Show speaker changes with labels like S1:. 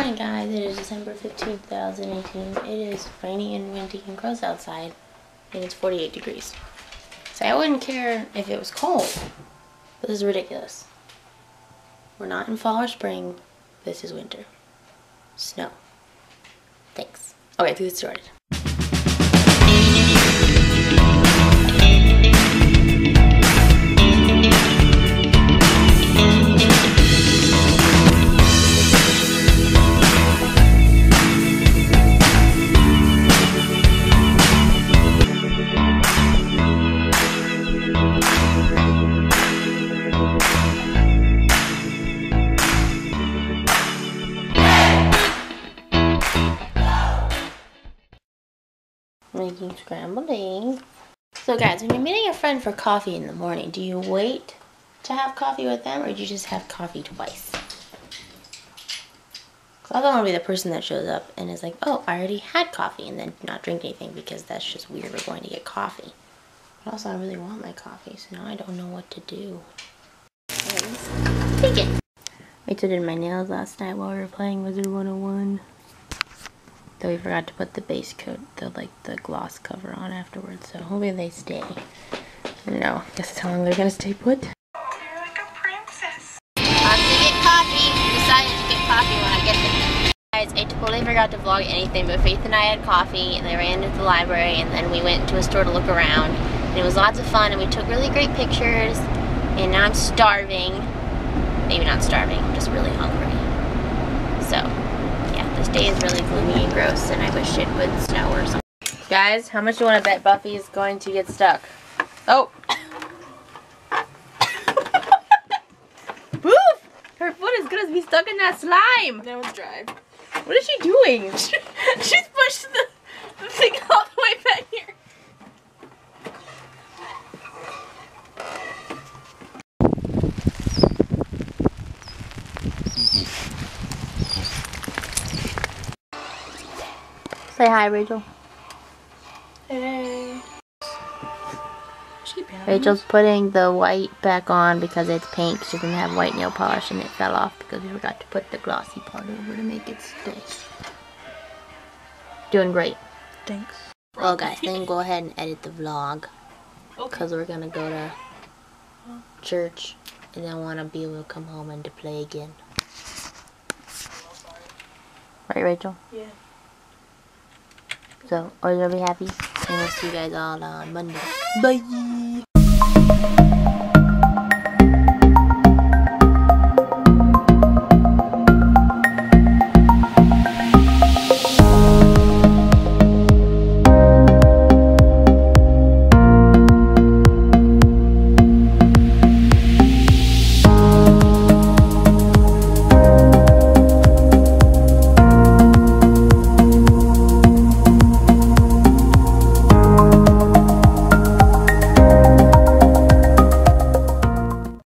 S1: morning, guys. It is December 15th, 2018. It is rainy and windy and gross outside, and it's 48 degrees. So I wouldn't care if it was cold. This is ridiculous. We're not in fall or spring. This is winter. Snow. Thanks. Okay, let's get started. Making scrambled eggs. So guys, when you're meeting a friend for coffee in the morning, do you wait to have coffee with them, or do you just have coffee twice? Cause I don't want to be the person that shows up and is like, oh, I already had coffee, and then not drink anything because that's just weird. We're going to get coffee. But also I really want my coffee, so now I don't know what to do. Take it. I did my nails last night while we were playing Wizard 101. Though we forgot to put the base coat, the gloss cover on afterwards, so hopefully they stay. I don't know, I guess that's how long they're gonna stay put.
S2: You're like a princess.
S1: I'm gonna get coffee. Decided to get coffee when I get there. Guys, I totally forgot to vlog anything, but Faith and I had coffee, and they ran into the library, and then we went to a store to look around. And it was lots of fun, and we took really great pictures, and now I'm starving. Maybe not starving, I'm just really hungry. So. This day is really gloomy and gross, and I wish it would snow or something. Guys, how much do you want to bet Buffy is going to get stuck? Oh! Boof! Her foot is gonna be stuck in that slime!
S2: Now it's dry.
S1: What is she doing?
S2: She's pushed the thing all the way back here.
S1: Say hi, Rachel.
S2: Hey.
S1: Rachel's putting the white back on because it's paint. She didn't have white nail polish and it fell off because we forgot to put the glossy part over to make it stay. Doing great.
S2: Thanks.
S1: Well, guys, then go ahead and edit the vlog. Because we're going to go to church and then want to be able to come home and to play again. Right, Rachel?
S2: Yeah.
S1: So, are you gonna be happy? And we'll see you guys all on Monday. Bye!